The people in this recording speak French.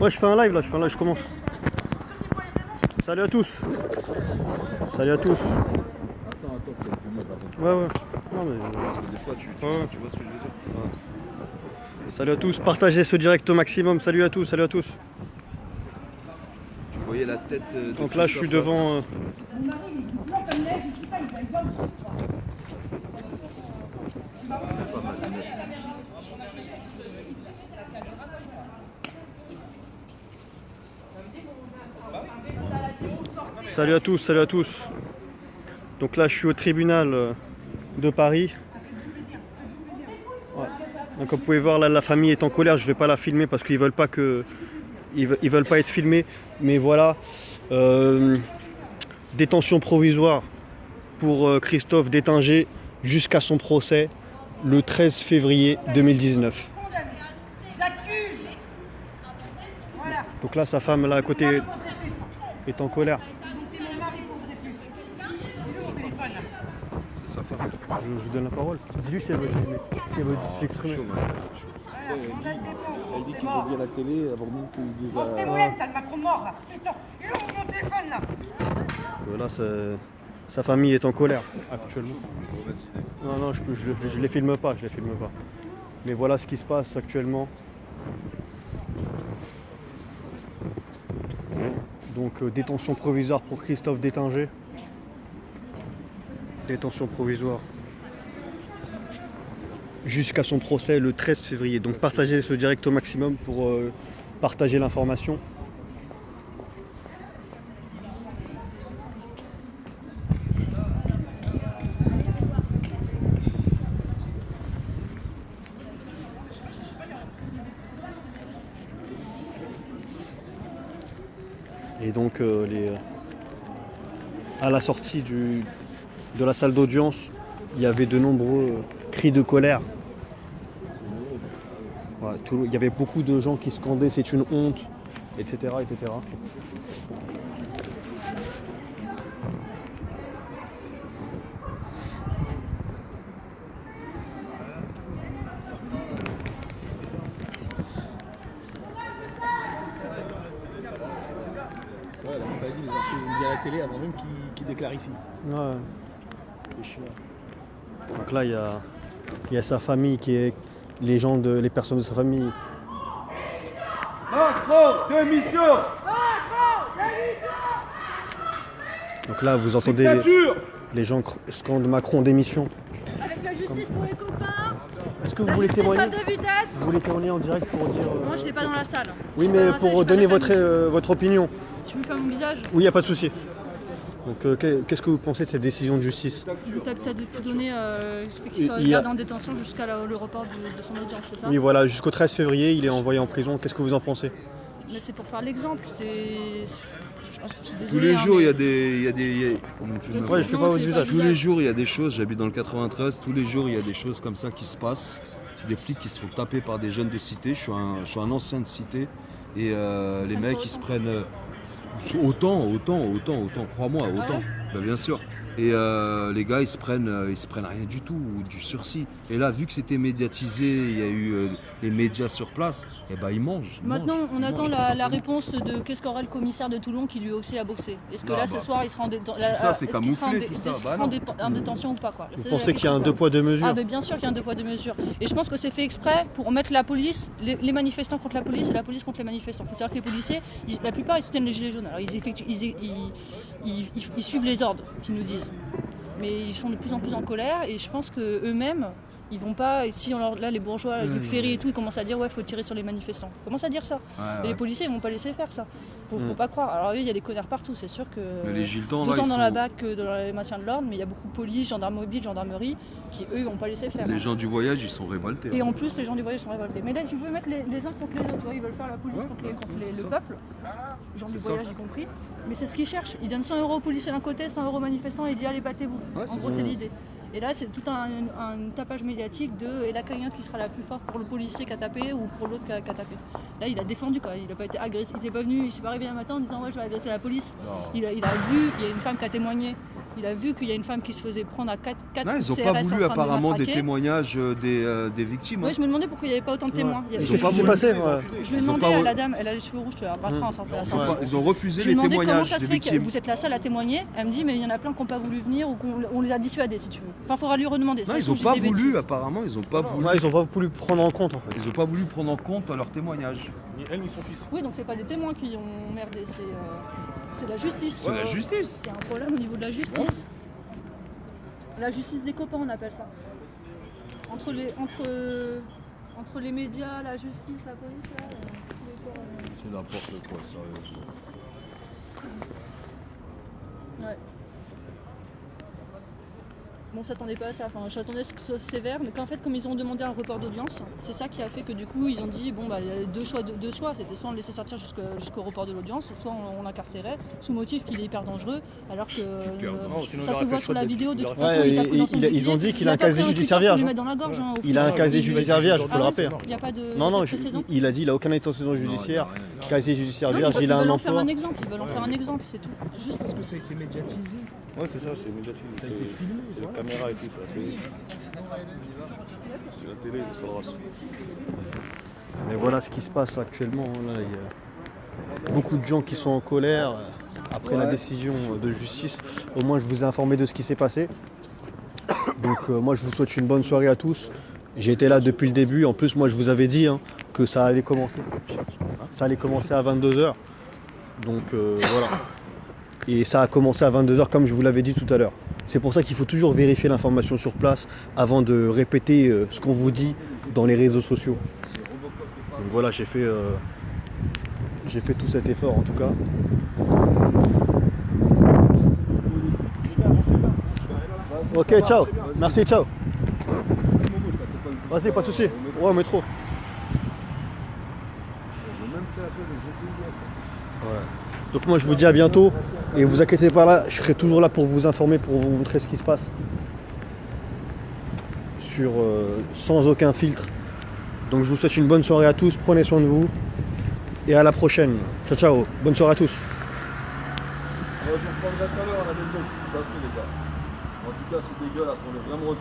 Ouais, je fais un live là, je commence. Salut à tous. Salut à tous. Attends, Ouais, ouais. Non, mais... parce que des fois tu vois ce que je veux dire. Ouais. Salut à tous, partagez ce direct au maximum. Salut à tous, salut à tous. Tu voyais la tête de Donc là, je suis devant. Salut à tous, salut à tous. Donc là, je suis au tribunal de Paris. Ouais. Donc comme vous pouvez voir, là, la famille est en colère. Je ne vais pas la filmer parce qu'ils veulent pas veulent pas être filmés. Mais voilà, détention provisoire pour Christophe Détinger jusqu'à son procès le 13 février 2019. Donc là, sa femme là à côté est en colère. Sa femme. Je vous donne la parole. Dis-lui si elle veut s'exprimer. Elle dit qu'il veut bien la télé avant même qu'il dise. Bon, c'était Moulin, ça, le Macron mort là. Putain, il est où mon téléphone là? Là, sa famille est en colère actuellement. Non, non, je les filme pas, je les filme pas. Mais voilà ce qui se passe actuellement. Donc détention provisoire pour Christophe Détinger. Détention provisoire jusqu'à son procès le 13 février. Donc partagez ce direct au maximum pour partager l'information. Et donc à la sortie de la salle d'audience, il y avait de nombreux cris de colère. Voilà, il y avait beaucoup de gens qui scandaient c'est une honte, etc. etc. Ouais, la famille les a fait dire à la télé avant même qu'il déclare ici. Ouais. Donc là, il y a sa famille qui est les personnes de sa famille. Macron, démission! Donc là, vous entendez les gens scandent Macron démission. Avec la justice pour les copains. Est-ce que vous La voulez justice témoigner? pas de vitesse. Vous voulez témoigner en direct pour dire. Moi, je n'étais pas dans la salle. Oui, J'étais pas mais dans la salle, pour j'ai pas donner la famille. votre opinion. Tu veux pas mon visage? Oui, il n'y a pas de souci. Donc, qu'est-ce que vous pensez de cette décision de justice? T'as peut-être pu donner le fait qu'il soit gardé en détention jusqu'à le report de son audience, c'est ça? Oui, voilà, jusqu'au 13 février, il est envoyé en prison. Qu'est-ce que vous en pensez? Mais c'est pour faire l'exemple. Tous les jours, il y a des. Ouais, je fais pas votre visage. Tous les jours, il y a des choses. J'habite dans le 93. Tous les jours, il y a des choses comme ça qui se passent. Des flics qui se font taper par des jeunes de cité. Je suis un ancien de cité. Et les mecs, ils se prennent autant, crois-moi, autant. Bah, bien sûr. Et les gars, ils se prennent rien du tout, du sursis. Et là, vu que c'était médiatisé, il y a eu les médias sur place, et ben ils mangent. Maintenant, on attend la réponse de qu'est-ce qu'aurait le commissaire de Toulon qui lui aussi a boxé. Est-ce que là, ce soir, il sera en détention ou pas, quoi. Vous pensez qu'il y a un deux poids deux mesures? Ah, mais bien sûr qu'il y a un deux poids deux mesures. Et je pense que c'est fait exprès pour mettre la police, les manifestants contre la police et la police contre les manifestants. Il faut savoir que les policiers, la plupart, ils soutiennent les gilets jaunes. Alors, ils suivent les ordres qu'ils nous disent. Mais ils sont de plus en plus en colère et je pense qu'eux-mêmes, ils vont pas. Si là, les bourgeois, Luc Ferry et tout, ils commencent à dire ouais, faut tirer sur les manifestants. Ils commencent à dire ça. Et les policiers, ils vont pas laisser faire ça. Faut pas croire. Alors, oui, il y a des connards partout, c'est sûr que. Mais les gilets-temps, autant dans la BAC que dans les maintien de l'ordre, mais il y a beaucoup de police, gendarmes mobiles, gendarmerie, qui eux, ils vont pas laisser faire. Les gens du voyage, ils sont révoltés. Et en plus, les gens du voyage sont révoltés. Mais là, tu veux mettre les uns contre les autres. Tu vois, ils veulent faire la police contre le peuple, les gens du voyage y compris. Mais c'est ce qu'ils cherchent. Ils donnent 100 € aux policiers d'un côté, 100 € aux manifestants et ils disent allez, battez-vous. En gros, c'est l'idée. Et là, c'est tout un tapage médiatique de et la cagnotte qui sera la plus forte pour le policier qui a tapé ou pour l'autre qui a tapé. Là, il a défendu, quoi. Il n'a pas été agressé. Il s'est pas réveillé un matin en disant ouais, je vais agresser la police. Il a vu, il y a une femme qui a témoigné. Il a vu qu'il y a une femme qui se faisait prendre à 4 Non, ils n'ont CRS pas voulu en train de la apparemment des traquer. témoignages des victimes. Oui, je me demandais pourquoi il n'y avait pas autant de témoins. Il y avait- Ils ont pas Qu'est-ce qui s'est voulu. passé Je lui ai Ils ont demandé pas à voulu. la dame, elle a les cheveux rouges, tu la passeras en sortant de la sortie. Ils ont refusé Je lui ai les demandé comment témoignages ça des se fait que victimes. vous êtes la seule à témoigner. Elle me dit mais il y en a plein qui n'ont pas voulu venir ou qu'on les a dissuadés si tu veux. Enfin, il faudra lui redemander. Non, Ça, ils je n'ont dis pas des voulu, bêtises. apparemment, ils n'ont pas voulu. Ouais, ils ont pas voulu prendre en compte en fait. Ils n'ont pas voulu prendre en compte leurs témoignages. Ni elle ni son fils. Oui, donc c'est pas les témoins qui ont merdé, c'est la justice. C'est la justice. Il y a un problème au niveau de la justice. La justice des copains, on appelle ça. Entre les médias, la justice, la police, là, tous les corps, C'est n'importe quoi, sérieusement. ouais. Bon, on s'attendait pas à ça. Enfin, j'attendais à ce que ce soit sévère, mais qu'en fait, comme ils ont demandé un report d'audience, c'est ça qui a fait que du coup, ils ont dit bon, bah, il y a deux choix. C'était soit on le laissait sortir jusqu'au report de l'audience, soit on l'incarcérait, sous motif qu'il est hyper dangereux, alors que Non, sinon, il ça aurait se fait voit le sur choix la de- vidéo de il toute aurait façon. fait- il tape dans son ils ont bouclier. dit qu'il a un pas casier pris judiciaire cutter pour vierge, lui hein. mettre dans la gorge, hein, au Il a un final. casier judiciaire vierge, il faut le rappeler. Il n'y a pas de Non, non, précédent. il a dit il a aucune intention judiciaire, Non, il a rien. casier judiciaire Non, vierge, ils il a veulent un en faire emploi. un exemple, ils veulent en faire un exemple, c'est tout. Juste Parce que ça a été médiatisé. Ouais, c'est ça, c'est médiatique. Ça a été filmé, C'est la voilà. caméra et tout, c'est la télé. C'est la télé, ça le race. Mais voilà ce qui se passe actuellement. Là, il y a beaucoup de gens qui sont en colère après la décision de justice. Au moins, je vous ai informé de ce qui s'est passé. Donc, moi, je vous souhaite une bonne soirée à tous. J'ai été là depuis le début. En plus, moi, je vous avais dit que ça allait commencer. Ça allait commencer à 22h. Donc, voilà. Et ça a commencé à 22h, comme je vous l'avais dit tout à l'heure. C'est pour ça qu'il faut toujours vérifier l'information sur place avant de répéter ce qu'on vous dit dans les réseaux sociaux. Donc voilà, j'ai fait tout cet effort en tout cas. Ok, ciao. Merci, ciao. Vas-y, pas de soucis. Ouais, au métro. Ouais. Donc moi je vous dis à bientôt et vous inquiétez pas là, je serai toujours là pour vous informer, pour vous montrer ce qui se passe sans aucun filtre. Donc je vous souhaite une bonne soirée à tous, prenez soin de vous et à la prochaine. Ciao ciao, bonne soirée à tous. Je reprendrai tout à l'heure à la maison. Tout à fait, les gars. En tout cas, c'est dégueulasse. On est vraiment au